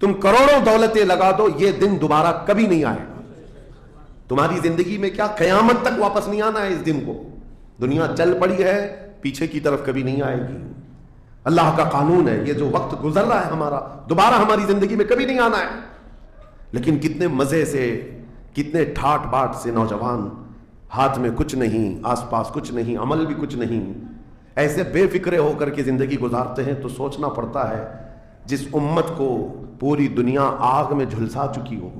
تم کروڑوں دولتیں لگا دو، یہ دن دوبارہ کبھی نہیں آئے گا تمہاری زندگی میں، کیا قیامت تک واپس نہیں آنا ہے اس دن کو. دنیا چل پڑی ہے، پیچھے کی طرف کبھی نہیں آئے گی. اللہ کا قانون ہے، یہ جو وقت گزر رہا ہے ہمارا دوبارہ ہماری زندگی میں کبھی نہیں آنا ہے. لیکن کتنے مزے سے، کتنے ٹھاٹ باٹ سے نوجوان، ہاتھ میں کچھ نہیں، آس پاس کچھ نہیں، عمل بھی کچھ نہیں، ایسے بے فکرے ہو کر کے زندگی گزارتے ہیں. تو سوچنا پڑتا ہے جس امت کو پوری دنیا آگ میں جھلسا چکی ہو،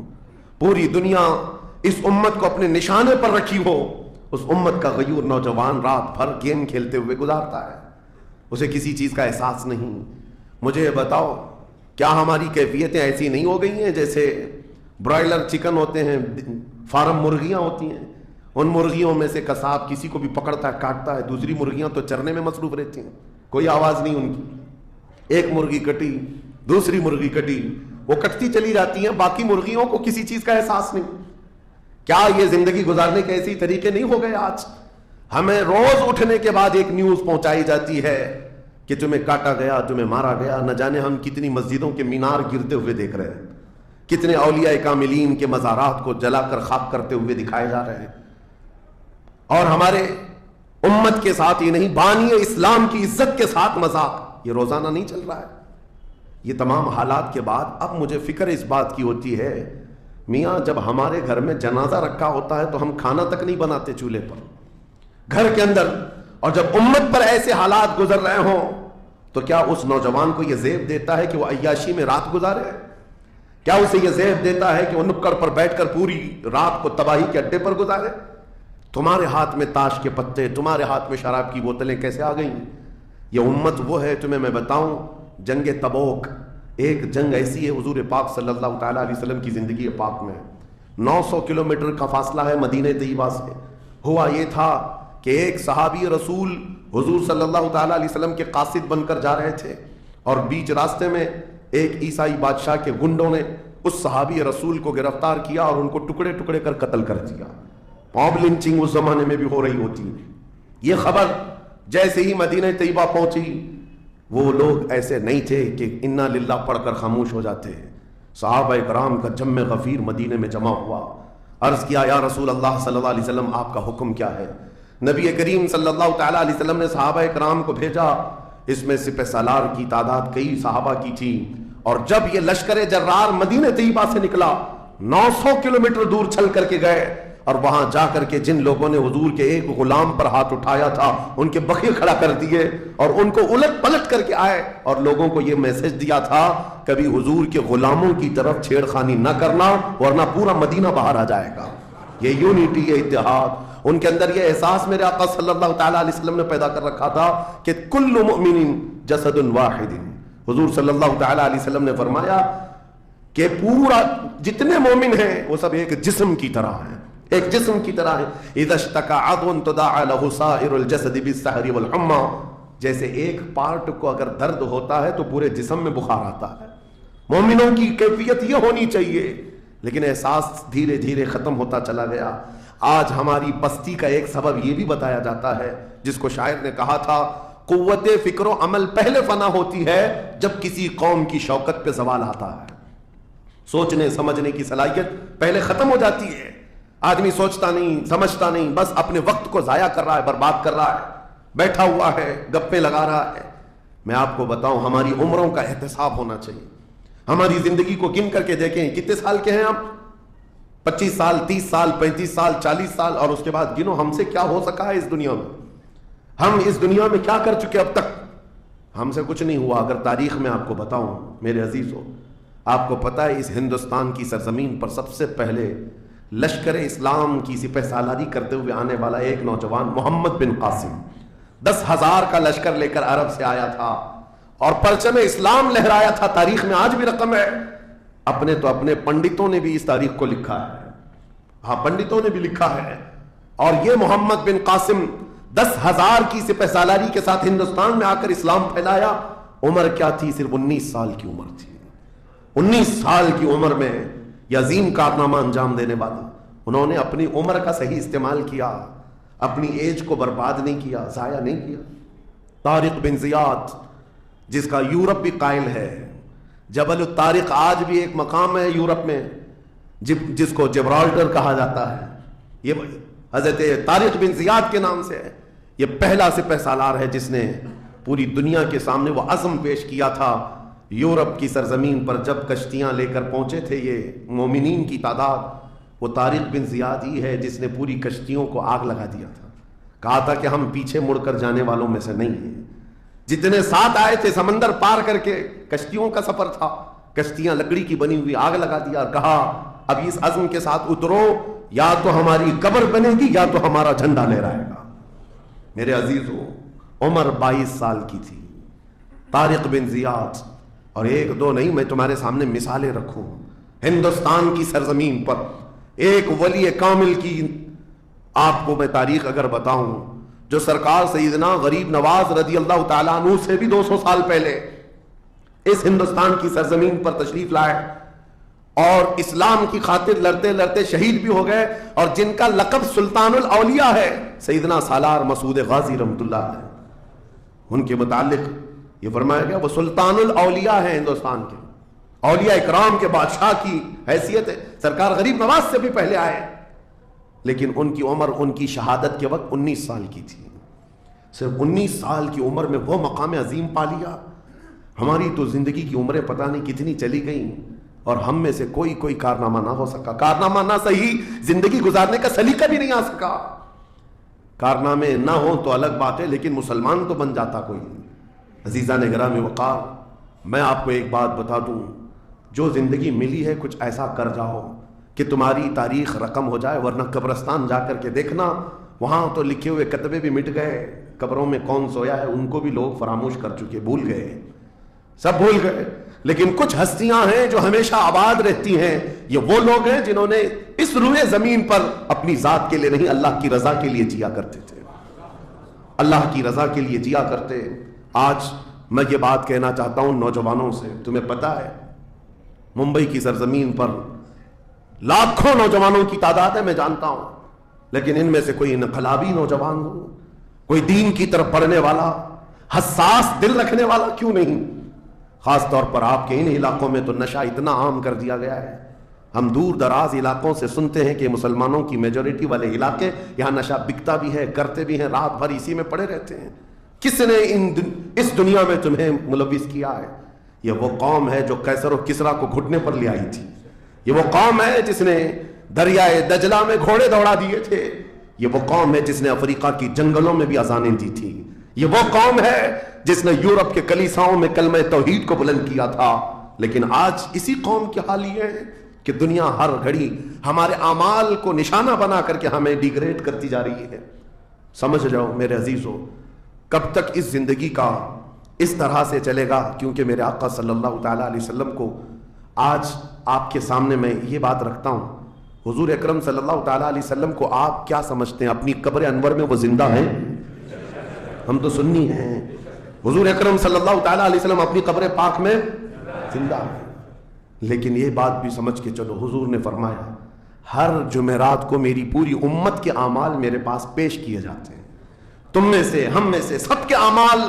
پوری دنیا اس امت کو اپنے نشانے پر رکھی ہو، اس امت کا غیور نوجوان رات بھر گیم کھیلتے ہوئے گزارتا ہے، اسے کسی چیز کا احساس نہیں. مجھے بتاؤ کیا ہماری کیفیتیں ایسی نہیں ہو گئی ہیں جیسے برائلر چکن ہوتے ہیں، فارم مرغیاں ہوتی ہیں، ان مرغیوں میں سے قصاب کسی کو بھی پکڑتا ہے، کاٹتا ہے، دوسری مرغیاں تو چرنے میں مصروف رہتی ہیں، کوئی آواز نہیں ان کی. ایک مرغی کٹی، دوسری مرغی کٹی، وہ کٹتی چلی جاتی ہیں، باقی مرغیوں کو کسی چیز کا احساس نہیں. کیا یہ زندگی گزارنے کے ایسے طریقے نہیں ہو گئے؟ آج ہمیں روز اٹھنے کے بعد ایک نیوز پہنچائی جاتی ہے کہ تمہیں کاٹا گیا، تمہیں مارا گیا. نہ جانے ہم کتنی مسجدوں کے مینار گرتے ہوئے دیکھ رہے ہیں، کتنے اولیاء کاملین کے مزارات کو جلا کر خاک کرتے ہوئے دکھائے جا رہے ہیں. اور ہمارے امت کے ساتھ یہ نہیں، بانی اسلام کی عزت کے ساتھ مذاق، یہ روزانہ نہیں چل رہا ہے. یہ تمام حالات کے بعد اب مجھے فکر اس بات کی ہوتی ہے، میاں جب ہمارے گھر میں جنازہ رکھا ہوتا ہے تو ہم کھانا تک نہیں بناتے چولہے پر گھر کے اندر، اور جب امت پر ایسے حالات گزر رہے ہوں تو کیا اس نوجوان کو یہ زیب دیتا ہے کہ وہ عیاشی میں رات گزارے؟ کیا اسے یہ زیب دیتا ہے کہ وہ نکڑ پر بیٹھ کر پوری رات کو تباہی کے اڈے پر گزارے؟ تمہارے ہاتھ میں تاش کے پتے، تمہارے ہاتھ میں شراب کی بوتلیں کیسے آ گئیں؟ یہ امت وہ ہے، تمہیں میں بتاؤں، جنگ تبوک ایک جنگ ایسی ہے حضور پاک صلی اللہ تعالیٰ علیہ وسلم کی زندگی پاک میں 900 کلومیٹر کا فاصلہ ہے مدینہ طیبہ سے. ہوا یہ تھا کہ ایک صحابی رسول حضور صلی اللہ تعالیٰ علیہ وسلم کے قاصد بن کر جا رہے تھے، اور بیچ راستے میں ایک عیسائی بادشاہ کے گنڈوں نے اس صحابی رسول کو گرفتار کیا اور ان کو ٹکڑے ٹکڑے کر قتل کر دیا. موب لنچنگ اس زمانے میں بھی ہو رہی ہوتی ہے. یہ خبر جیسے ہی مدینہ طیبہ پہنچی، وہ لوگ ایسے نہیں تھے کہ انا للہ پڑھ کر خاموش ہو جاتے ہیں. صحابہ کرام کا جم غفیر مدینے میں جمع ہوا. عرض کیا یا رسول اللہ صلی اللہ علیہ وسلم، آپ کا حکم کیا ہے؟ نبی کریم صلی اللہ تعالیٰ علیہ وسلم نے صحابہ کرام کو بھیجا. اس میں سپہ سالار کی تعداد کئی صحابہ کی تھی، اور جب یہ لشکر جرار مدینہ طیبہ سے نکلا 900 کلومیٹر دور چل کر کے گئے، اور وہاں جا کر کے جن لوگوں نے حضور کے ایک غلام پر ہاتھ اٹھایا تھا ان کے بخیے کھڑا کر دیے، اور ان کو الٹ پلٹ کر کے آئے اور لوگوں کو یہ میسج دیا تھا کبھی حضور کے غلاموں کی طرف چھیڑ خانی نہ کرنا ورنہ پورا مدینہ باہر آ جائے گا. یہ یونٹی، یہ اتحاد، ان کے اندر یہ احساس میرے آقا صلی اللہ تعالیٰ علیہ وسلم نے پیدا کر رکھا تھا کہ کل مؤمن جسد واحد. حضور صلی اللہ تعالیٰ علیہ وسلم نے فرمایا کہ پورا جتنے مومن ہیں وہ سب ایک جسم کی طرح ہیں، ایک جسم کی طرح ہے. اذا اشتکى عضو تداعى له سائر الجسد بالسحر والحمى، جیسے ایک پارٹ کو اگر درد ہوتا ہے تو پورے جسم میں بخار آتا ہے. مومنوں کی کیفیت یہ ہونی چاہیے، لیکن احساس دھیرے دھیرے ختم ہوتا چلا گیا. آج ہماری پستی کا ایک سبب یہ بھی بتایا جاتا ہے، جس کو شاعر نے کہا تھا قوت فکر و عمل پہلے فنا ہوتی ہے جب کسی قوم کی شوکت پہ زوال آتا ہے. سوچنے سمجھنے کی صلاحیت پہلے ختم ہو جاتی ہے. آدمی سوچتا نہیں، سمجھتا نہیں، بس اپنے وقت کو ضائع کر رہا ہے، برباد کر رہا ہے، بیٹھا ہوا ہے، گپیں لگا رہا ہے. میں آپ کو بتاؤں، ہماری عمروں کا احتساب ہونا چاہیے. ہماری زندگی کو گن کر کے دیکھیں کتنے سال کے ہیں آپ، 25 سال، 30 سال، 35 سال، 40 سال، اور اس کے بعد گنو ہم سے کیا ہو سکا ہے اس دنیا میں. ہم اس دنیا میں کیا کر چکے اب تک؟ ہم سے کچھ نہیں ہوا. اگر تاریخ میں آپ کو بتاؤں میرے عزیزو، آپ کو پتہ ہے اس ہندوستان کی سرزمین پر سب سے پہلے لشکر اسلام کی سپہ سالاری کرتے ہوئے آنے والا ایک نوجوان محمد بن قاسم 10,000 کا لشکر لے کر عرب سے آیا تھا اور پرچم اسلام لہرایا تھا. تاریخ میں آج بھی رقم ہے. اپنے پنڈتوں نے بھی اس تاریخ کو لکھا ہے. ہاں، پنڈتوں نے بھی لکھا ہے. اور یہ محمد بن قاسم 10,000 کی سپہ سالاری کے ساتھ ہندوستان میں آ کر اسلام پھیلایا. عمر کیا تھی؟ صرف 19 سال کی عمر تھی. 19 سال کی عمر میں یہ عظیم کارنامہ انجام دینے والے، انہوں نے اپنی عمر کا صحیح استعمال کیا، اپنی ایج کو برباد نہیں کیا، ضائع نہیں کیا. طارق بن زیاد، جس کا یورپ بھی قائل ہے، جبل الطارق آج بھی ایک مقام ہے یورپ میں جس کو جبرالٹر کہا جاتا ہے، یہ حضرت طارق بن زیاد کے نام سے ہے۔ یہ پہلا سپہ سالار ہے جس نے پوری دنیا کے سامنے وہ عزم پیش کیا تھا۔ یورپ کی سرزمین پر جب کشتیاں لے کر پہنچے تھے یہ مومنین کی تعداد، وہ طارق بن زیاد ہی ہے جس نے پوری کشتیوں کو آگ لگا دیا تھا، کہا تھا کہ ہم پیچھے مڑ کر جانے والوں میں سے نہیں ہیں۔ جتنے ساتھ آئے تھے سمندر پار کر کے، کشتیوں کا سفر تھا، کشتیاں لکڑی کی بنی ہوئی، آگ لگا دیا اور کہا اب اس عزم کے ساتھ اترو، یا تو ہماری قبر بنے گی یا تو ہمارا جھنڈا لہرائے گا۔ میرے عزیزو، عمر 22 سال کی تھی، طارق بن زیاد، اور ایک دو نہیں، میں تمہارے سامنے مثالیں رکھوں۔ ہندوستان کی سرزمین پر ایک ولی کامل کی آپ کو میں تاریخ اگر بتاؤں، جو سرکار سیدنا غریب نواز رضی اللہ تعالیٰ عنہ سے بھی 200 سال پہلے اس ہندوستان کی سرزمین پر تشریف لائے اور اسلام کی خاطر لڑتے لڑتے شہید بھی ہو گئے، اور جن کا لقب سلطان الاولیاء ہے، سیدنا سالار مسعود غازی رحمۃ اللہ علیہ، ان کے متعلق یہ فرمایا گیا وہ سلطان الاولیاء ہے، ہندوستان کے اولیاء اکرام کے بادشاہ کی حیثیت ہے۔ سرکار غریب نواز سے بھی پہلے آئے، لیکن ان کی عمر ان کی شہادت کے وقت 19 سال کی تھی۔ صرف 19 سال کی عمر میں وہ مقام عظیم پا لیا۔ ہماری تو زندگی کی عمریں پتہ نہیں کتنی چلی گئیں، اور ہم میں سے کوئی کارنامہ نہ ہو سکا، کارنامہ نہ صحیح زندگی گزارنے کا سلیقہ بھی نہیں آ سکا۔ کارنامے نہ ہوں تو الگ بات ہے، لیکن مسلمان تو بن جاتا کوئی۔ عزیزان گرامی وقار، میں آپ کو ایک بات بتا دوں، جو زندگی ملی ہے کچھ ایسا کر جاؤ کہ تمہاری تاریخ رقم ہو جائے، ورنہ قبرستان جا کر کے دیکھنا، وہاں تو لکھے ہوئے کتبے بھی مٹ گئے، قبروں میں کون سویا ہے ان کو بھی لوگ فراموش کر چکے، بھول گئے، سب بھول گئے۔ لیکن کچھ ہستیاں ہیں جو ہمیشہ آباد رہتی ہیں، یہ وہ لوگ ہیں جنہوں نے اس روئے زمین پر اپنی ذات کے لیے نہیں، اللہ کی رضا کے لیے جیا کرتے تھے، اللہ کی رضا کے لیے جیا کرتے۔ آج میں یہ بات کہنا چاہتا ہوں نوجوانوں سے، تمہیں پتہ ہے ممبئی کی سرزمین پر لاکھوں نوجوانوں کی تعداد ہے، میں جانتا ہوں، لیکن ان میں سے کوئی انقلابی نوجوان ہو، کوئی دین کی طرف بڑھنے والا، حساس دل رکھنے والا کیوں نہیں؟ خاص طور پر آپ کے ان علاقوں میں تو نشہ اتنا عام کر دیا گیا ہے، ہم دور دراز علاقوں سے سنتے ہیں کہ مسلمانوں کی میجورٹی والے علاقے، یہاں نشہ بکتا بھی ہے، کرتے بھی ہیں، رات بھر اسی میں پڑے رہتے ہیں۔ کس نے اس دنیا میں تمہیں ملوث کیا ہے؟ یہ وہ قوم ہے جو قیصر و کسریٰ کو گھٹنے پر لے آئی تھی، یہ وہ قوم ہے جس نے دریائے دجلہ میں گھوڑے دوڑا دیے تھے، یہ وہ قوم ہے جس نے افریقہ کی جنگلوں میں بھی اذانیں دی تھی، یہ وہ قوم ہے جس نے یورپ کے کلیساؤں میں کلمہ توحید کو بلند کیا تھا۔ لیکن آج اسی قوم کی حال یہ ہے کہ دنیا ہر گھڑی ہمارے اعمال کو نشانہ بنا کر کے ہمیں ڈیگریڈ کرتی جا رہی ہے۔ سمجھ جاؤ میرے عزیزو، کب تک اس زندگی کا اس طرح سے چلے گا؟ کیونکہ میرے آقا صلی اللہ تعالیٰ علیہ وسلم کو آج آپ کے سامنے میں یہ بات رکھتا ہوں، حضور اکرم صلی اللہ تعالیٰ علیہ وسلم کو آپ کیا سمجھتے ہیں؟ اپنی قبر انور میں وہ زندہ ہیں؟ ہم تو سنی ہیں، حضور اکرم صلی اللہ تعالیٰ علیہ وسلم اپنی قبر پاک میں زندہ ہیں، لیکن یہ بات بھی سمجھ کے چلو، حضور نے فرمایا ہر جمعرات کو میری پوری امت کے اعمال میرے پاس پیش کیے جاتے ہیں، تم میں سے، ہم میں سے، سب کے اعمال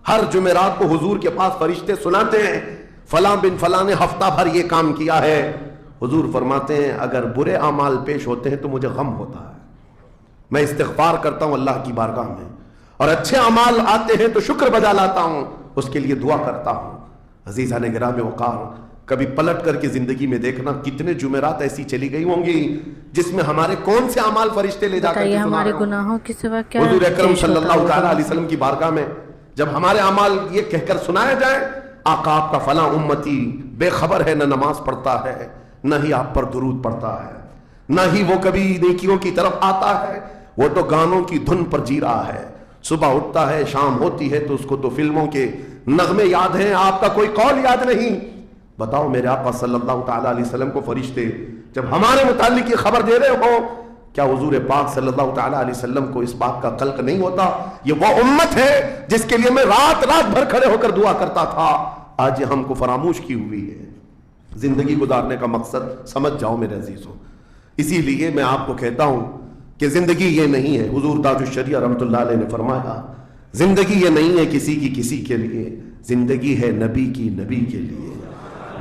ہر جمعرات کو حضور کے پاس فرشتے سناتے ہیں، فلاں بن فلاں نے ہفتہ بھر یہ کام کیا ہے۔ حضور فرماتے ہیں اگر برے اعمال پیش ہوتے ہیں تو مجھے غم ہوتا ہے، میں استغفار کرتا ہوں اللہ کی بارگاہ میں، اور اچھے اعمال آتے ہیں تو شکر بجا لاتا ہوں، اس کے لیے دعا کرتا ہوں۔ عزیزان گرامی وقار، کبھی پلٹ کر کے زندگی میں دیکھنا کتنے جمعرات ایسی چلی گئی ہوں گی جس میں ہمارے کون سے اعمال فرشتے لے جا کر کے ہمارے گناہوں کی سوا کیا حضور اکرم صلی اللہ تعالیٰ علیہ وسلم کی بارگاہ میں جب ہمارے اعمال یہ کہہ کر سنائے جائیں، آقا آپ کا فلاں امتی بے خبر ہے، نہ نماز پڑھتا ہے، نہ ہی آپ پر درود پڑھتا ہے، نہ ہی وہ کبھی نیکیوں کی طرف آتا ہے، وہ تو گانوں کی دھن پر جی رہا ہے، صبح اٹھتا ہے، شام ہوتی ہے تو اس کو تو فلموں کے نغمے یاد ہیں، آپ کا کوئی قول یاد نہیں۔ بتاؤ میرے آقا صلی اللہ تعالیٰ علیہ وسلم کو فرشتے جب ہمارے متعلق یہ خبر دے رہے ہو، کیا حضور پاک صلی اللہ تعالیٰ علیہ وسلم کو اس بات کا قلق نہیں ہوتا؟ یہ وہ امت ہے جس کے لیے میں رات رات بھر کھڑے ہو کر دعا کرتا تھا، آج یہ ہم کو فراموش کی ہوئی ہے۔ زندگی گزارنے کا مقصد سمجھ جاؤ میرے عزیزوں، اسی لیے میں آپ کو کہتا ہوں کہ زندگی یہ نہیں ہے، حضور تاج الشریعہ رحمۃ اللہ علیہ نے فرمایا زندگی یہ نہیں ہے کسی کی کسی کے لیے، زندگی ہے نبی کی نبی کے لیے۔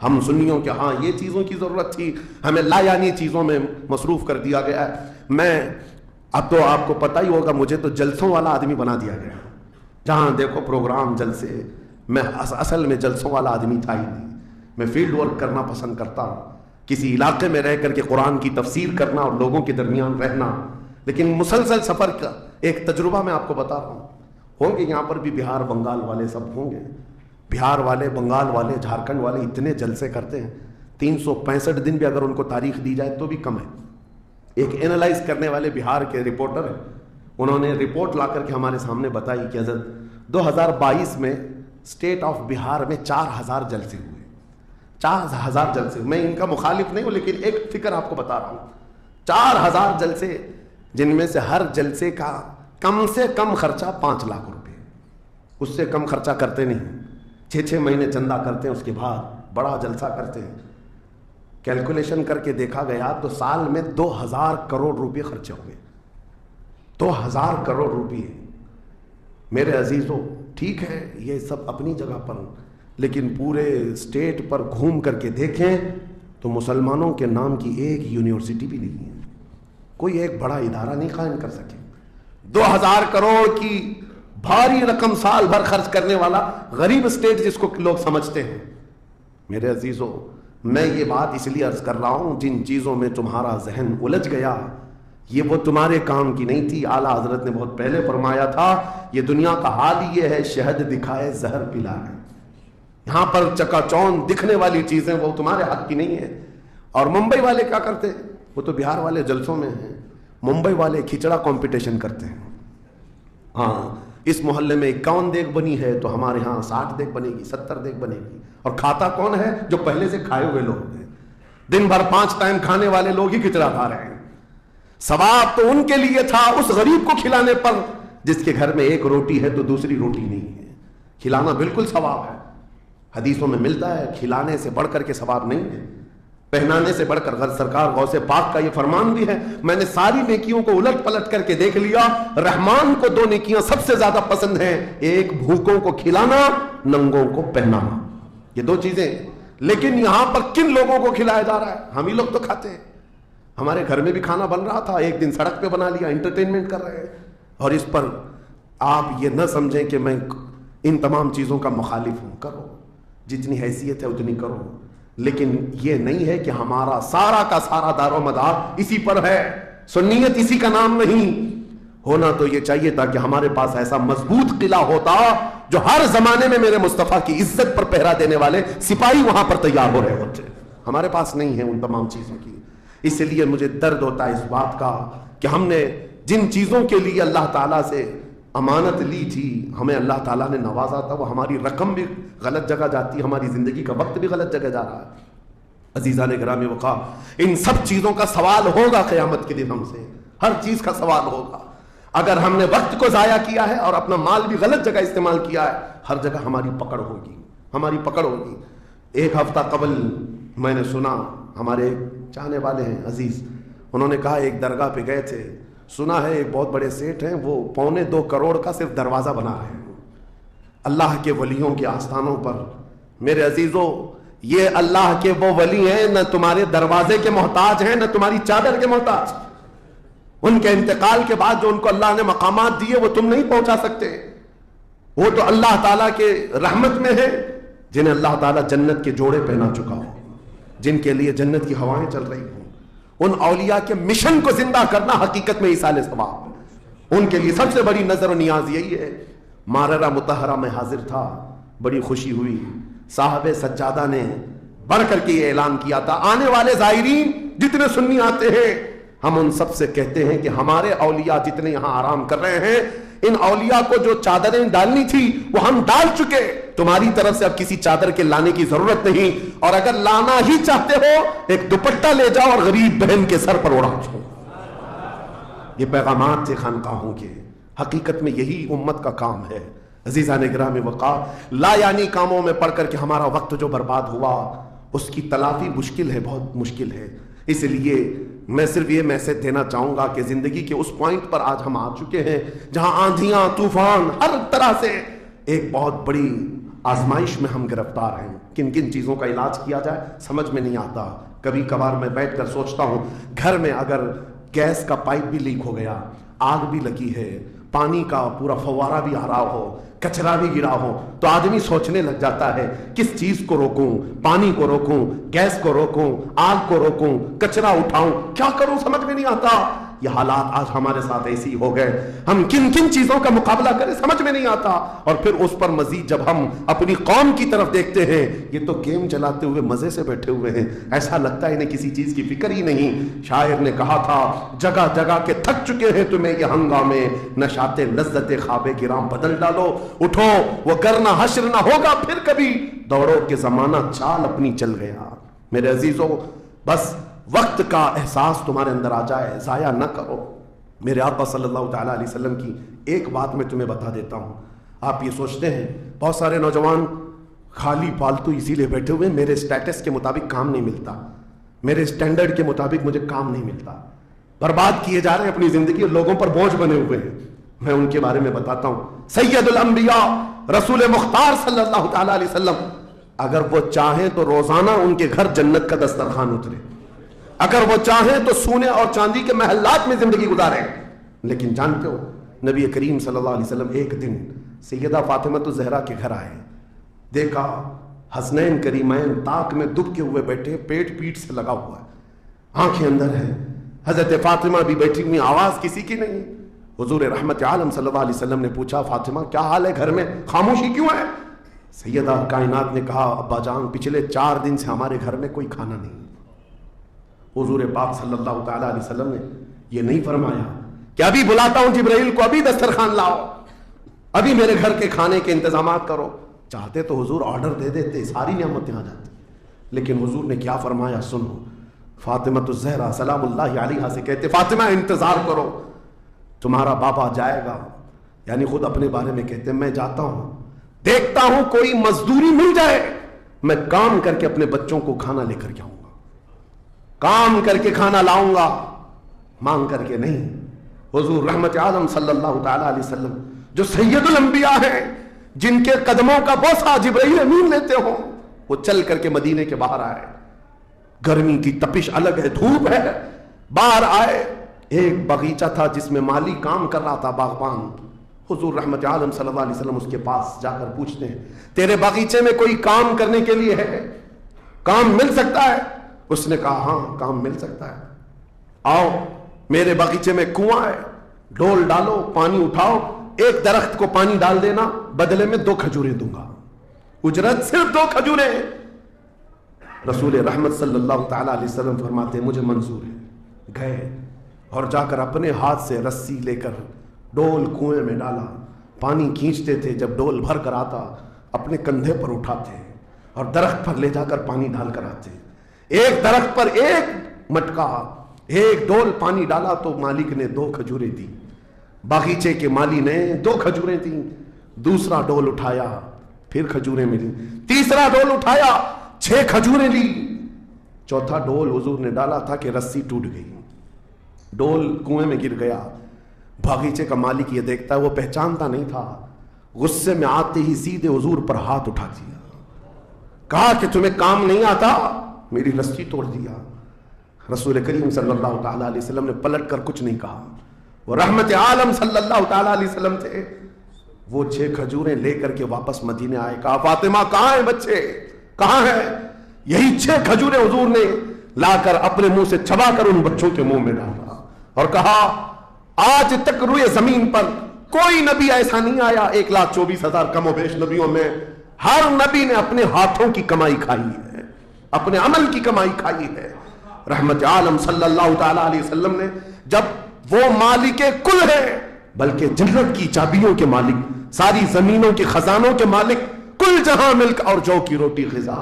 ہم سنیوں کے ہاں یہ چیزوں کی ضرورت تھی، ہمیں لا یعنی چیزوں میں مصروف کر دیا گیا ہے۔ میں اب تو آپ کو پتہ ہی ہوگا، مجھے تو جلسوں والا آدمی بنا دیا گیا، جہاں دیکھو پروگرام جلسے۔ میں اصل میں جلسوں والا آدمی تھا ہی نہیں، میں فیلڈ ورک کرنا پسند کرتا ہوں، کسی علاقے میں رہ کر کے قرآن کی تفسیر کرنا اور لوگوں کے درمیان رہنا۔ لیکن مسلسل سفر کا ایک تجربہ میں آپ کو بتا رہا ہوں، ہوں گے یہاں پر بھی بہار بنگال والے سب ہوں گے، بہار والے، بنگال والے، جھارکھنڈ والے اتنے جلسے کرتے ہیں، 365 دن بھی اگر ان کو تاریخ دی جائے تو بھی کم ہے۔ ایک اینالائز کرنے والے بہار کے رپورٹر ہیں، انہوں نے رپورٹ لا کر کے ہمارے سامنے بتائی کہ حضرت 2022 میں اسٹیٹ آف بہار میں 4000 جلسے ہوئے، 4000 جلسے۔ میں ان کا مخالف نہیں ہوں، لیکن ایک فکر آپ کو بتا رہا ہوں، 4000 جلسے، جن میں سے ہر جلسے کا کم سے کم خرچہ 5 لاکھ روپے، اس سے کم خرچہ کرتے نہیں، 6 مہینے چندہ کرتے ہیں، اس کے بعد بڑا جلسہ کرتے ہیں۔ کیلکولیشن کر کے دیکھا گیا تو سال میں 2000 کروڑ روپے خرچے ہوئے، 2000 کروڑ روپے۔ میرے عزیزوں، ٹھیک ہے یہ سب اپنی جگہ پر، لیکن پورے اسٹیٹ پر گھوم کر کے دیکھیں تو مسلمانوں کے نام کی ایک یونیورسٹی بھی نہیں ہے، کوئی ایک بڑا ادارہ نہیں قائم کر سکے۔ 2000 کروڑ کی بھاری رقم سال بھر خرچ کرنے والا غریب اسٹیٹ جس کو لوگ سمجھتے ہیں۔ میرے عزیزوں، میں یہ بات اس لیے عرض کر رہا ہوں، جن چیزوں میں تمہارا ذہن الجھ گیا یہ وہ تمہارے کام کی نہیں تھی۔ اعلیٰ حضرت نے بہت پہلے فرمایا تھا، یہ دنیا کا حال یہ ہے، شہد دکھائے زہر پلائے۔ یہاں پر چکا چوند دکھنے والی چیزیں وہ تمہارے حق کی نہیں ہے۔ اور ممبئی والے کیا کرتے ہیں؟ وہ تو بہار والے جلسوں میں ہیں، ممبئی والے کھچڑا کمپٹیشن کرتے ہیں۔ ہاں، اس محلے میں 51 دیگ بنی ہے تو ہمارے ہاں 60 دیگ بنے گی، 70 دیگ بنے گی۔ اور کھاتا کون ہے؟ جو پہلے سے کھائے ہوئے لوگ ہیں، دن بھر 5 ٹائم کھانے والے لوگ ہی کھچڑا کھا رہے ہیں۔ ثواب تو ان کے لیے تھا اس غریب کو کھلانے پر جس کے گھر میں ایک روٹی ہے تو دوسری روٹی نہیں ہے۔ کھلانا بالکل ثواب ہے، حدیثوں میں ملتا ہے، کھلانے سے بڑھ کر کے ثواب نہیں ہے، پہنانے سے بڑھ کر۔ سرکار غوث پاک کا یہ فرمان بھی ہے، میں نے ساری نیکیوں کو الٹ پلٹ کر کے دیکھ لیا، رحمان کو 2 نیکیاں سب سے زیادہ پسند ہیں، ایک بھوکوں کو کھلانا، ننگوں کو پہنانا، یہ 2 چیزیں۔ لیکن یہاں پر کن لوگوں کو کھلایا جا رہا ہے؟ ہم ہی لوگ تو کھاتے ہیں۔ ہمارے گھر میں بھی کھانا بن رہا تھا، ایک دن سڑک پہ بنا لیا، انٹرٹینمنٹ کر رہے ہیں۔ اور اس پر آپ یہ نہ سمجھیں کہ میں ان تمام چیزوں کا مخالف ہوں، کرو جتنی حیثیت ہے اتنی کرو، لیکن یہ نہیں ہے کہ ہمارا سارا کا سارا دار و مدار اسی پر ہے۔ سنیت اسی کا نام نہیں ہونا تو یہ چاہیے تھا کہ ہمارے پاس ایسا مضبوط قلعہ ہوتا جو ہر زمانے میں میرے مصطفیٰ کی عزت پر پہرا دینے والے سپاہی وہاں پر تیار ہو رہے ہوتے۔ ہمارے پاس نہیں ہے ان تمام چیزوں کی، اس لیے مجھے درد ہوتا ہے اس بات کا کہ ہم نے جن چیزوں کے لیے اللہ تعالیٰ سے امانت لی تھی، ہمیں اللہ تعالیٰ نے نوازا تھا، وہ ہماری رقم بھی غلط جگہ جاتی ہے، ہماری زندگی کا وقت بھی غلط جگہ جا رہا ہے۔ عزیزان گرامی وقار، ان سب چیزوں کا سوال ہوگا قیامت کے دن ہم سے، ہر چیز کا سوال ہوگا۔ اگر ہم نے وقت کو ضائع کیا ہے اور اپنا مال بھی غلط جگہ استعمال کیا ہے، ہر جگہ ہماری پکڑ ہوگی، ہماری پکڑ ہوگی۔ ایک ہفتہ قبل میں نے سنا، ہمارے چاہنے والے ہیں عزیز، انہوں نے کہا ایک درگاہ پہ گئے تھے، سنا ہے ایک بہت بڑے سیٹ ہیں، وہ 2.25 کروڑ کا صرف دروازہ بنا رہے ہیں اللہ کے ولیوں کے آستانوں پر۔ میرے عزیزوں، یہ اللہ کے وہ ولی ہیں، نہ تمہارے دروازے کے محتاج ہیں، نہ تمہاری چادر کے محتاج۔ ان کے انتقال کے بعد جو ان کو اللہ نے مقامات دیے وہ تم نہیں پہنچا سکتے، وہ تو اللہ تعالیٰ کے رحمت میں ہے، جنہیں اللہ تعالیٰ جنت کے جوڑے پہنا چکا ہو، جن کے لیے جنت کی ہوائیں چل رہی ہوں۔ ان اولیاء کے مشن کو زندہ کرنا حقیقت میں ایصال ثواب، ان کے لیے سب سے بڑی نظر و نیاز یہی ہے۔ ماررہ مطہرہ میں حاضر تھا، بڑی خوشی ہوئی، صاحب سجادہ نے بڑھ کر کے یہ اعلان کیا تھا، آنے والے زائرین جتنے سنی آتے ہیں، ہم ان سب سے کہتے ہیں کہ ہمارے اولیاء جتنے یہاں آرام کر رہے ہیں، ان اولیاء کو جو چادریں ڈالنی تھی وہ ہم ڈال چکے، تمہاری طرف سے اب کسی چادر کے لانے کی ضرورت نہیں، اور اگر لانا ہی چاہتے ہو ایک دوپٹہ لے جاؤ اور غریب بہن کے سر پر اڑا چھو۔ یہ پیغامات تھے خانقاہوں کے، حقیقت میں یہی امت کا کام ہے۔ عزیزان گرامی وقار، لا یعنی کاموں میں پڑھ کر کے ہمارا وقت جو برباد ہوا اس کی تلافی مشکل ہے، بہت مشکل ہے۔ اس لیے میں صرف یہ میسج دینا چاہوں گا کہ زندگی کے اس پوائنٹ پر آج ہم آ چکے ہیں جہاں آندھیاں، طوفان، ہر طرح سے ایک بہت بڑی آزمائش میں ہم گرفتار ہیں. کن کن چیزوں کا علاج کیا جائے سمجھ میں نہیں آتا. کبھی کبھار میں بیٹھ کر سوچتا ہوں گھر میں اگر گیس کا پائپ بھی لیک ہو گیا, آگ بھی لگی ہے, پانی کا پورا فوارہ بھی آ رہا ہو, کچرا بھی گرا ہو, تو آدمی سوچنے لگ جاتا ہے کس چیز کو روکوں, پانی کو روکوں, گیس کو روکوں, آگ کو روکوں, کچرا اٹھاؤں, کیا کروں سمجھ میں نہیں آتا. یہ حالات آج ہمارے ساتھ ایسی ہو گئے, ہم کن کن چیزوں کا مقابلہ کریں سمجھ میں نہیں آتا. اور پھر اس پر مزید جب ہم اپنی قوم کی طرف دیکھتے ہیں, یہ تو گیم چلاتے ہوئے مزے سے بیٹھے ہوئے ہیں, ایسا لگتا ہے انہیں کسی چیز کی فکر ہی نہیں. شاعر نے کہا تھا جگہ جگہ کے تھک چکے ہیں تمہیں یہ ہنگامے, نشاط لذت خواب گرام بدل ڈالو, اٹھو وہ کرنا حشر نہ ہوگا پھر کبھی, دوڑو کہ زمانہ چال اپنی چل گیا. میرے عزیزوں بس وقت کا احساس تمہارے اندر آ جائے, ضائع نہ کرو. میرے آقا صلی اللہ تعالیٰ علیہ وسلم کی ایک بات میں تمہیں بتا دیتا ہوں. آپ یہ سوچتے ہیں بہت سارے نوجوان خالی فالتو اسی لیے بیٹھے ہوئے, میرے اسٹیٹس کے مطابق کام نہیں ملتا, میرے اسٹینڈرڈ کے مطابق مجھے کام نہیں ملتا, برباد کیے جا رہے ہیں اپنی زندگی اور لوگوں پر بوجھ بنے ہوئے ہیں. میں ان کے بارے میں بتاتا ہوں. سید الانبیاء رسول مختار صلی اللہ تعالیٰ علیہ وسلم اگر وہ چاہیں تو روزانہ ان کے گھر جنت کا دسترخوان اترے, اگر وہ چاہیں تو سونے اور چاندی کے محلات میں زندگی گزاریں. لیکن جانتے ہو نبی کریم صلی اللہ علیہ وسلم ایک دن سیدہ فاطمہ الزہرا کے گھر آئے, دیکھا حسنین کریمین تاک میں دبکے ہوئے بیٹھے, پیٹ پیٹ سے لگا ہوا ہے, آنکھیں اندر ہیں. حضرت فاطمہ بھی بیٹھی ہوئی, آواز کسی کی نہیں. حضور رحمت عالم صلی اللہ علیہ وسلم نے پوچھا فاطمہ کیا حال ہے, گھر میں خاموشی کیوں ہے؟ سیدہ کائنات نے کہا ابا جان پچھلے 4 دن سے ہمارے گھر میں کوئی کھانا نہیں. حضور پاک صلی اللہ تعالیٰ علیہ وسلم نے یہ نہیں فرمایا کہ ابھی بلاتا ہوں جبرائیل کو, ابھی دسترخوان لاؤ, ابھی میرے گھر کے کھانے کے انتظامات کرو. چاہتے تو حضور آرڈر دے دیتے, ساری نعمتیں آ جاتی. لیکن حضور نے کیا فرمایا سنو. فاطمہ الزہرا سلام اللہ علیہا سے کہتے فاطمہ انتظار کرو, تمہارا بابا جائے گا. یعنی خود اپنے بارے میں کہتے میں جاتا ہوں, دیکھتا ہوں کوئی مزدوری مل جائے, میں کام کر کے اپنے بچوں کو کھانا لے کر جاؤں گا, کام کر کے کھانا لاؤں گا, مانگ کر کے نہیں. حضور رحمت عالم صلی اللہ تعالیٰ علیہ وسلم جو سید الانبیاء ہیں, جن کے قدموں کا بوسہ جبرائیل امین لیتے ہوں, وہ چل کر کے مدینے کے باہر آئے. گرمی کی تپش الگ ہے, دھوپ ہے, باہر آئے. ایک باغیچہ تھا جس میں مالی کام کر رہا تھا, باغبان. حضور رحمت عالم صلی اللہ علیہ وسلم اس کے پاس جا کر پوچھتے ہیں تیرے باغیچے میں کوئی کام کرنے کے لیے ہے, کام مل سکتا ہے؟ اس نے کہا ہاں کام مل سکتا ہے, آؤ میرے باغیچے میں کنواں ہے, ڈول ڈالو, پانی اٹھاؤ, ایک درخت کو پانی ڈال دینا, بدلے میں 2 کھجوریں دوں گا, اجرت صرف 2 کھجوریں. رسول رحمت صلی اللہ تعالیٰ علیہ وسلم فرماتے مجھے منظور ہے. گئے اور جا کر اپنے ہاتھ سے رسی لے کر ڈول کنویں میں ڈالا, پانی کھینچتے تھے, جب ڈول بھر کر آتا اپنے کندھے پر اٹھاتے اور درخت پر لے جا کر پانی ڈال کر آتے. ایک درخت پر ایک مٹکا, ایک ڈول پانی ڈالا تو مالک نے 2 کھجوریں دی, باغیچے کے مالی نے 2 کھجوریں دی. دوسرا ڈول اٹھایا پھر کھجوریں ملی, تیسرا ڈول اٹھایا 6 کھجوریں لی. چوتھا ڈول حضور نے ڈالا تھا کہ رسی ٹوٹ گئی, ڈول کنویں میں گر گیا. باغیچے کا مالک یہ دیکھتا ہے, وہ پہچانتا نہیں تھا, غصے میں آتے ہی سیدھے حضور پر ہاتھ اٹھا دیا, کہا کہ تمہیں کام نہیں آتا, میری رسی توڑ دیا. رسول کریم صلی اللہ تعالیٰ علیہ وسلم نے پلٹ کر کچھ نہیں کہا. وہ رحمت عالم صلی اللہ تعالیٰ علیہ وسلم تھے. وہ 6 کھجوریں لے کر کے واپس مدینے آئے, کہا فاطمہ کہاں ہیں بچے, کہاں ہیں؟ یہی 6 کھجوریں حضور نے لا کر اپنے منہ سے چبا کر ان بچوں کے منہ میں ڈالا اور کہا آج تک روئے زمین پر کوئی نبی ایسا نہیں آیا, 1,24,000 کم و بیش نبیوں میں ہر نبی نے اپنے ہاتھوں کی کمائی کھائی ہے, اپنے عمل کی کمائی کھائی ہے. رحمت عالم صلی اللہ تعالیٰ علیہ وسلم نے جب وہ مالک کل ہے, بلکہ جنت کی چابیوں کے مالک, ساری زمینوں کے خزانوں کے مالک, کل جہاں ملک اور جو کی روٹی غذا,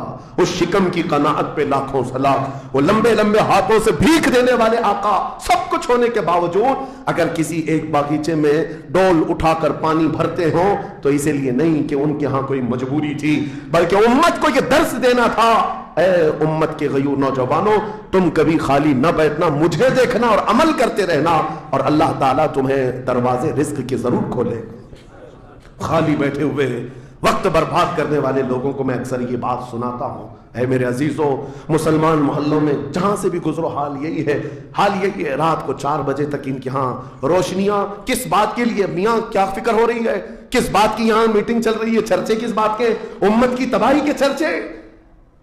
اس شکم کی قناعت پہ لاکھوں سلام, وہ لمبے لمبے ہاتھوں سے بھیک دینے والے آقا, سب کچھ ہونے کے باوجود اگر کسی ایک باغیچے میں ڈول اٹھا کر پانی بھرتے ہوں تو اسی لیے نہیں کہ ان کے ہاں کوئی مجبوری تھی, بلکہ امت کو یہ درس دینا تھا, اے امت کے غیور نوجوانوں, تم کبھی خالی نہ بیٹھنا, مجھے دیکھنا اور عمل کرتے رہنا, اور اللہ تعالیٰ تمہیں دروازے رزق کے ضرور کھولے. خالی بیٹھے ہوئے وقت برباد کرنے والے لوگوں کو میں اکثر یہ بات سناتا ہوں، اے میرے عزیزوں، مسلمان محلوں میں جہاں سے بھی گزرو حال یہی ہے، رات کو 4 بجے تک ان کے ہاں روشنیاں کس بات کے لیے؟ میاں کیا فکر ہو رہی ہے؟ کس بات کی یہاں میٹنگ چل رہی ہے؟ چرچے کس بات کے؟ امت کی تباہی کے چرچے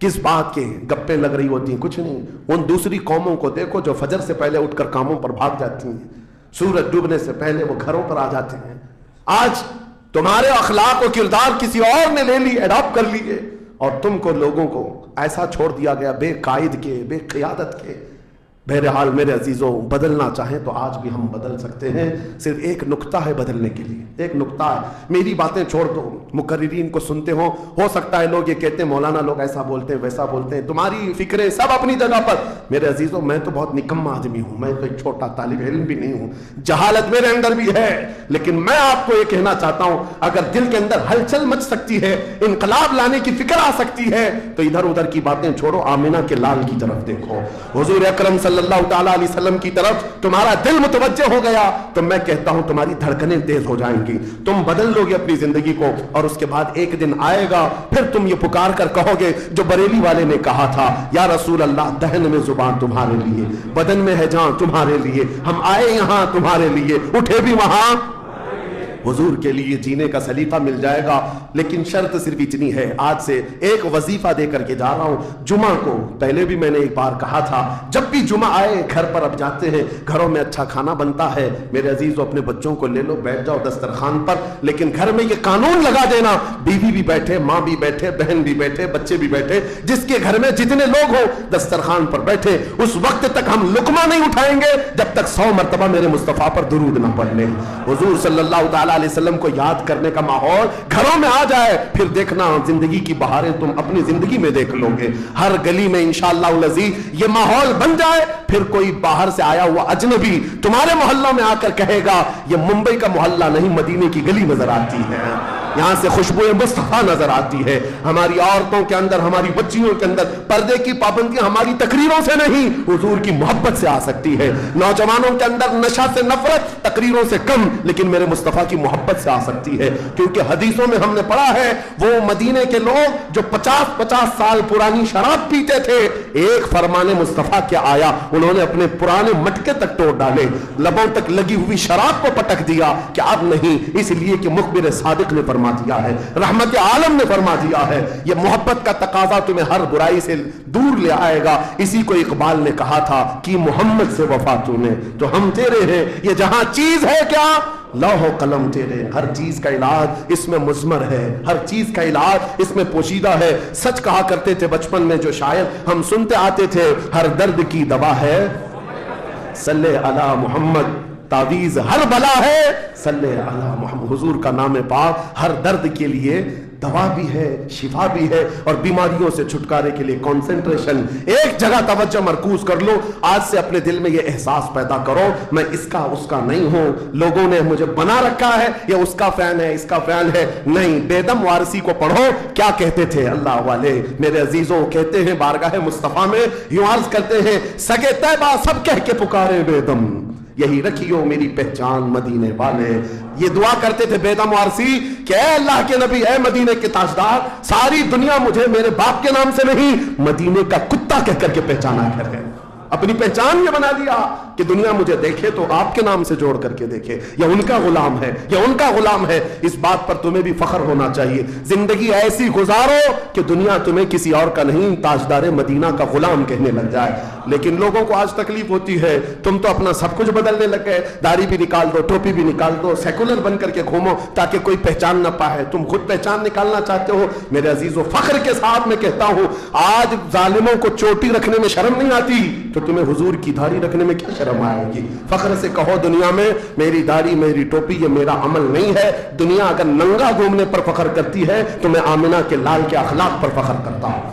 کس بات کے؟ گپیں لگ رہی ہوتی ہیں، کچھ نہیں۔ ان دوسری قوموں کو دیکھو جو فجر سے پہلے اٹھ کر کاموں پر بھاگ جاتی ہیں، سورج ڈوبنے سے پہلے وہ گھروں پر آ جاتے ہیں۔ آج تمہارے اخلاق و کردار کسی اور نے لے لی، اڈاپٹ کر لیے، اور تم کو لوگوں کو ایسا چھوڑ دیا گیا بے قائد کے، بے قیادت کے۔ بہرحال میرے عزیزوں، بدلنا چاہیں تو آج بھی ہم بدل سکتے ہیں، صرف ایک نقطہ ہے بدلنے کے لیے، ایک نقطہ ہے۔ میری باتیں چھوڑ دو، مقررین کو سنتے ہو سکتا ہے لوگ یہ کہتے ہیں مولانا لوگ ایسا بولتے ہیں ویسا بولتے ہیں، تمہاری فکریں سب اپنی جگہ پر۔ میرے عزیزوں، میں تو بہت نکما آدمی ہوں، میں تو ایک چھوٹا طالب علم بھی نہیں ہوں، جہالت میرے اندر بھی ہے، لیکن میں آپ کو یہ کہنا چاہتا ہوں، اگر دل کے اندر ہلچل مچ سکتی ہے، انقلاب لانے کی فکر آ سکتی ہے، تو ادھر ادھر کی باتیں چھوڑو، آمنہ کے لال کی طرف دیکھو، حضور اکرم صلی اللہ تعالیٰ علیہ وسلم کی طرف تمہارا دل متوجہ ہو گیا تو میں کہتا ہوں تمہاری دھڑکنیں تیز ہو جائیں گی، تم بدل لو گے اپنی زندگی کو، اور اس کے بعد ایک دن آئے گا پھر تم یہ پکار کر کہو گے جو بریلی والے نے کہا تھا، یا رسول اللہ دہن میں زبان تمہارے لیے، بدن میں ہے جان تمہارے لیے، ہم آئے یہاں تمہارے لیے، اٹھے بھی وہاں حضور کے لیے جینے کا سلیقہ مل جائے گا۔ لیکن شرط صرف اتنی ہے، آج سے ایک وظیفہ دے کر کے جا رہا ہوں، جمعہ کو، پہلے بھی میں نے ایک بار کہا تھا، جب بھی جمعہ آئے گھر پر اب جاتے ہیں، گھروں میں اچھا کھانا بنتا ہے، میرے عزیزوں اپنے بچوں کو لے لو، بیٹھ جاؤ دسترخوان پر، لیکن گھر میں یہ قانون لگا دینا، بیوی بھی بیٹھے، ماں بھی بیٹھے، بہن بھی بیٹھے، بچے بھی بیٹھے، جس کے گھر میں جتنے لوگ ہو دسترخوان پر بیٹھے، اس وقت تک ہم لقمہ نہیں اٹھائیں گے جب تک 100 مرتبہ میرے مصطفیٰ پر درود نہ پڑھ لیں۔ حضور صلی اللہ تعالیٰ علیہ وسلم کو یاد کرنے کا ماحول گھروں میں آ جائے، پھر دیکھنا زندگی کی بہاریں تم اپنی زندگی میں دیکھ لو گے، ہر گلی میں انشاءاللہ العزیز یہ ماحول بن جائے، پھر کوئی باہر سے آیا ہوا اجنبی تمہارے محلوں میں آ کر کہے گا یہ ممبئی کا محلہ نہیں، مدینے کی گلی نظر آتی ہے، یہاں سے خوشبو مصطفیٰ نظر آتی ہے۔ ہماری عورتوں کے اندر، ہماری بچیوں کے اندر پردے کی پابندیاں ہماری تقریروں سے نہیں، حضور کی محبت سے آ سکتی ہے۔ نوجوانوں کے اندر نشہ سے نفرت تقریروں سے کم، لیکن میرے مصطفیٰ کی محبت سے آ سکتی ہے، کیونکہ حدیثوں میں ہم نے پڑھا ہے وہ مدینے کے لوگ جو 50 سال پرانی شراب پیتے تھے، ایک فرمان مصطفیٰ کیا آیا، انہوں نے اپنے پرانے مٹکے تک توڑ ڈالے، لبوں تک لگی ہوئی شراب کو پٹک دیا کہ اب نہیں، اس لیے کہ مخبر صادق نے فرما دیا ہے، رحمت عالم نے فرما دیا ہے، یہ محبت کا تقاضا تمہیں ہر برائی سے دور لے آئے گا۔ اسی کو اقبال نے کہا تھا کہ محمد سے وفا تو نے تو ہم تیرے ہیں، یہ جہاں چیز ہے کیا لوح و قلم تیرے، ہر چیز کا علاج اس میں مضمر ہے، ہر چیز کا علاج اس میں پوشیدہ ہے۔ سچ کہا کرتے تھے بچپن میں جو شاعر ہم سنتے آتے تھے، ہر درد کی دوا ہے صلی علی محمد، تعویذ ہر بلا ہے صلی علی محمد، حضور کا نام پاک ہر درد کے لیے دوا بھی ہے، شفا بھی ہے، اور بیماریوں سے چھٹکارے کے لیے کنسنٹریشن، ایک جگہ توجہ مرکوز کر لو۔ آج سے اپنے دل میں یہ احساس پیدا کرو میں اس کا اس کا نہیں ہوں، لوگوں نے مجھے بنا رکھا ہے، یہ اس کا فین ہے، اس کا فین ہے، نہیں۔ بیدم وارسی کو پڑھو، کیا کہتے تھے اللہ والے، میرے عزیزوں، کہتے ہیں بارگاہ مصطفیٰ میں یوں عرض کرتے ہیں، سگے طیبہ سب کہہ کے پکارے بیدم، یہی رکھیو میری پہچان مدینے والے۔ یہ دعا کرتے تھے بیدم وارسی کہ اے اللہ کے نبی، اے مدینے کے تاجدار، ساری دنیا مجھے میرے باپ کے نام سے نہیں، مدینے کا کتا کہہ کر کے پہچانا کرے۔ اپنی پہچان یہ بنا لیا کہ دنیا مجھے دیکھے تو آپ کے نام سے جوڑ کر کے دیکھے، یہ ان کا غلام ہے، یہ ان کا غلام ہے۔ اس بات پر تمہیں بھی فخر ہونا چاہیے، زندگی ایسی گزارو کہ دنیا تمہیں کسی اور کا نہیں، تاجدار مدینہ کا غلام کہنے لگ جائے۔ لیکن لوگوں کو آج تکلیف ہوتی ہے، تم تو اپنا سب کچھ بدلنے لگ گئے، داڑھی بھی نکال دو، ٹوپی بھی نکال دو، سیکولر بن کر کے گھومو تاکہ کوئی پہچان نہ پائے، تم خود پہچان نکالنا چاہتے ہو۔ میرے عزیزو، فخر کے ساتھ میں کہتا ہوں، آج ظالموں کو چوٹی رکھنے میں شرم نہیں آتی تو تمہیں حضور کی داڑھی رکھنے میں کیا شرم آئے گی؟ فخر سے کہو دنیا میں میری داڑھی، میری ٹوپی یہ میرا عمل نہیں ہے۔ دنیا اگر ننگا گھومنے پر فخر کرتی ہے تو میں آمنہ کے لال کے اخلاق پر فخر کرتا ہوں۔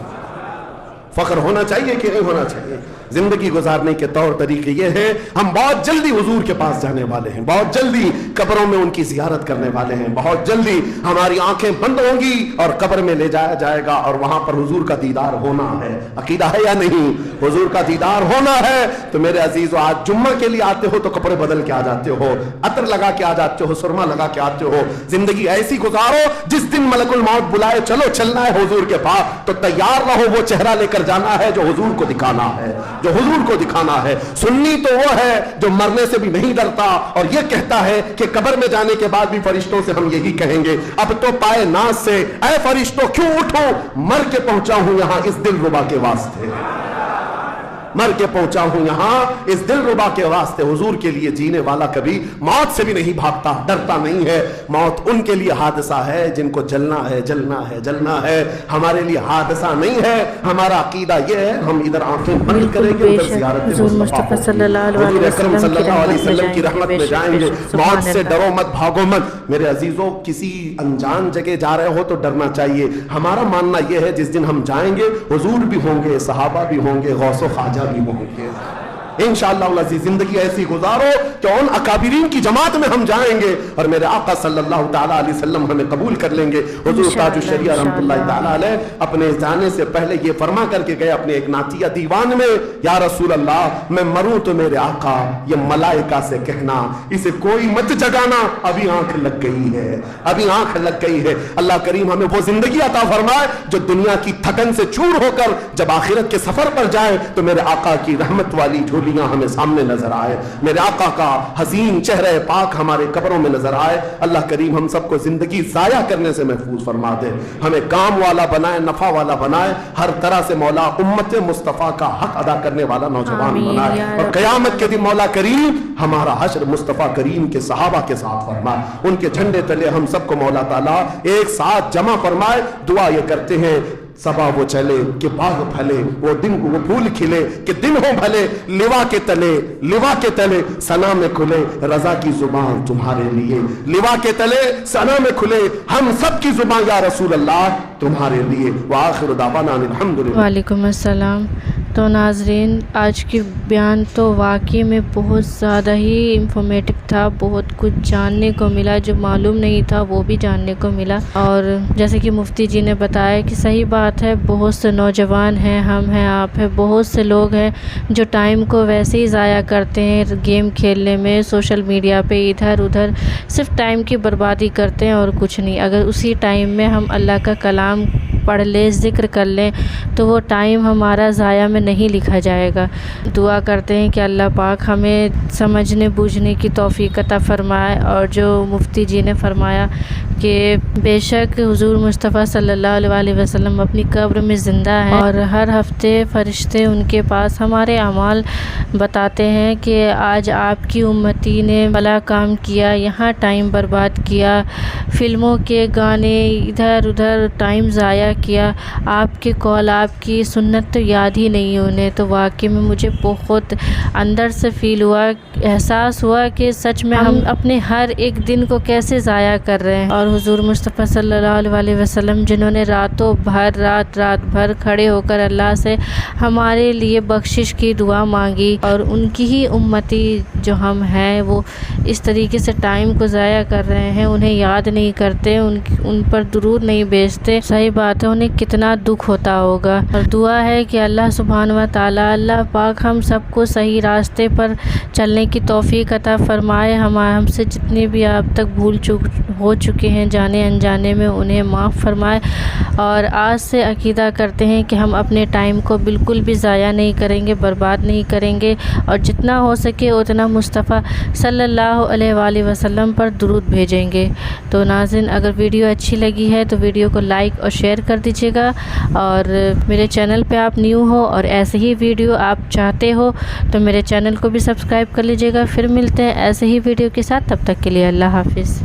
فخر ہونا چاہیے کہ نہیں ہونا چاہیے؟ زندگی گزارنے کے طور طریقے یہ ہیں، ہم بہت جلدی حضور کے پاس جانے والے ہیں، بہت جلدی قبروں میں ان کی زیارت کرنے والے ہیں، بہت جلدی ہماری آنکھیں بند ہوں گی اور قبر میں لے جایا جائے گا اور وہاں پر حضور کا دیدار ہونا ہے۔ عقیدہ ہے یا نہیں؟ حضور کا دیدار ہونا ہے۔ تو میرے عزیزو، آج جمعہ کے لیے آتے ہو تو کپڑے بدل کے آ جاتے ہو، عطر لگا کے آ جاتے ہو، سرما لگا کے آتے ہو۔ زندگی ایسی گزارو جس دن ملک الموت بلائے چلو چلنا ہے حضور کے پاس، تو تیار رہو، وہ چہرہ لے کر جانا ہے جو حضور کو دکھانا ہے، جو حضور کو دکھانا ہے۔ سنی تو وہ ہے جو مرنے سے بھی نہیں ڈرتا اور یہ کہتا ہے کہ قبر میں جانے کے بعد بھی فرشتوں سے ہم یہی کہیں گے، اب تو پائے ناز سے اے فرشتوں کیوں اٹھو، مر کے پہنچا ہوں یہاں اس دل ربا کے واسطے، مر کے پہنچا ہوں یہاں اس دل ربا کے واسطے۔ حضور کے لیے جینے والا کبھی موت سے بھی نہیں بھاگتا، ڈرتا نہیں ہے۔ موت ان کے لیے حادثہ ہے جن کو جلنا ہے، جلنا ہے، جلنا ہے۔ ہمارے لیے حادثہ نہیں ہے۔ ہمارا عقیدہ یہ ہے، ہم ادھر آنکھیں بند کریں گے، ادھر زیارت مصطفیٰ صلی اللہ حضور اکرم صلی اللہ علیہ وسلم کی رحمت میں جائیں گے۔ موت سے ڈرو مت، بھاگو مت۔ میرے عزیزوں، کسی انجان جگہ جا رہے ہو تو ڈرنا چاہیے۔ ہمارا ماننا یہ ہے جس دن ہم جائیں گے حضور بھی ہوں گے، صحابہ بھی ہوں گے، غوث و خواجہ بھی ہوں گے۔ انشاءاللہ العزیز زندگی ایسی گزارو کہ ان اکابرین کی جماعت میں ہم جائیں گے اور میرے آقا صلی اللہ تعالیٰ علیہ وسلم ہمیں قبول کر لیں گے۔ حضور تاج الشریعہ رحمۃ اللہ تعالیٰ علیہ اپنے جانے سے پہلے یہ فرما کر کے گئے اپنے ایک نعتیہ دیوان میں، یا رسول اللہ میں مروں تو میرے آقا یہ ملائکہ سے کہنا اسے کوئی مت جگانا، ابھی آنکھ لگ گئی ہے، ابھی آنکھ لگ گئی ہے۔ اللہ کریم ہمیں وہ زندگی عطا فرمائے جو دنیا کی تھکن سے چور ہو کر جب آخرت کے سفر پر جائے تو میرے آقا کی رحمت والی جھولی ہمیں سامنے نظر آئے، میرے آقا کا حسین چہرہ پاک ہمارے قبروں میں نظر آئے۔ اللہ کریم ہم سب کو زندگی ضائع کرنے سے محفوظ فرما دے، ہمیں کام والا بنائے، نفع والا بنائے، ہر طرح سے مولا امت مصطفیٰ کا حق ادا کرنے والا نوجوان بنائے، اور قیامت کے دن مولا کریم ہمارا حشر مصطفیٰ کریم کے صحابہ کے ساتھ فرمائے، ان کے جھنڈے تلے ہم سب کو مولا تعالیٰ ایک ساتھ جمع فرمائے۔ دعا یہ کرتے ہیں صبا وہ چلے کہ باغ پھلے، وہ دن وہ پھول کھلے کہ دن ہو بھلے، لوا کے تلے، لوا کے تلے ثنا میں کھلے رضا کی زبان تمہارے لیے، لوا کے تلے ثنا میں کھلے ہم سب کی زبان یا رسول اللہ تمہارے لیے۔ وآخر دعوانا الحمدللہ۔ وعلیکم السلام۔ تو ناظرین، آج کی بیان تو واقعی میں بہت زیادہ ہی انفارمیٹو تھا، بہت کچھ جاننے کو ملا، جو معلوم نہیں تھا وہ بھی جاننے کو ملا۔ اور جیسے کہ مفتی جی نے بتایا کہ صحیح بات ہے، بہت سے نوجوان ہیں، ہم ہیں، آپ ہیں، بہت سے لوگ ہیں جو ٹائم کو ویسے ہی ضائع کرتے ہیں گیم کھیلنے میں، سوشل میڈیا پہ ادھر ادھر، صرف ٹائم کی بربادی کرتے ہیں اور کچھ نہیں۔ اگر اسی ٹائم میں ہم اللہ کا کلام پڑھ لیں، ذکر کر لیں، تو وہ ٹائم ہمارا ضائع میں نہیں لکھا جائے گا۔ دعا کرتے ہیں کہ اللہ پاک ہمیں سمجھنے بوجھنے کی توفیق عطا فرمائے، اور جو مفتی جی نے فرمایا کہ بے شک حضور مصطفیٰ صلی اللہ علیہ وسلم اپنی قبر میں زندہ ہیں، اور ہر ہفتے فرشتے ان کے پاس ہمارے اعمال بتاتے ہیں کہ آج آپ کی امتی نے بھلا کام کیا، یہاں ٹائم برباد کیا، فلموں کے گانے ادھر ادھر ٹائم ضائع کیا، آپ کے قول آپ کی سنت تو یاد ہی نہیں انہیں۔ تو واقعی میں مجھے بہت اندر سے فیل ہوا، احساس ہوا کہ سچ میں ہم اپنے ہر ایک دن کو کیسے ضائع کر رہے ہیں۔ اور حضور مصطفیٰ صلی اللہ علیہ وسلم جنہوں نے راتوں بھر رات بھر کھڑے ہو کر اللہ سے ہمارے لیے بخشش کی دعا مانگی، اور ان کی ہی امتی جو ہم ہیں وہ اس طریقے سے ٹائم کو ضائع کر رہے ہیں، انہیں یاد نہیں کرتے، ان پر درود نہیں بھیجتے۔ صحیح بات ہے، انہیں کتنا دکھ ہوتا ہوگا۔ اور دعا ہے کہ اللہ سبحانہ و تعالیٰ، اللہ پاک ہم سب کو صحیح راستے پر چلنے کی توفیق عطا فرمائے، ہم سے جتنے بھی اب تک بھول چوک ہو چکے ہیں جانے انجانے میں انہیں معاف فرمائے۔ اور آج سے عقیدہ کرتے ہیں کہ ہم اپنے ٹائم کو بالکل بھی ضائع نہیں کریں گے، برباد نہیں کریں گے، اور جتنا ہو سکے اتنا مصطفیٰ صلی اللہ علیہ وآلہ وسلم پر درود بھیجیں گے۔ تو ناظرین، اگر ویڈیو اچھی لگی ہے تو ویڈیو کو لائک اور شیئر کر دیجیے گا، اور میرے چینل پہ آپ نیو ہو اور ایسے ہی ویڈیو آپ چاہتے ہو تو میرے چینل کو بھی سبسکرائب کر لیجیے گا۔ پھر ملتے ہیں ایسے ہی ویڈیو کے ساتھ، تب تک کے لیے اللہ حافظ۔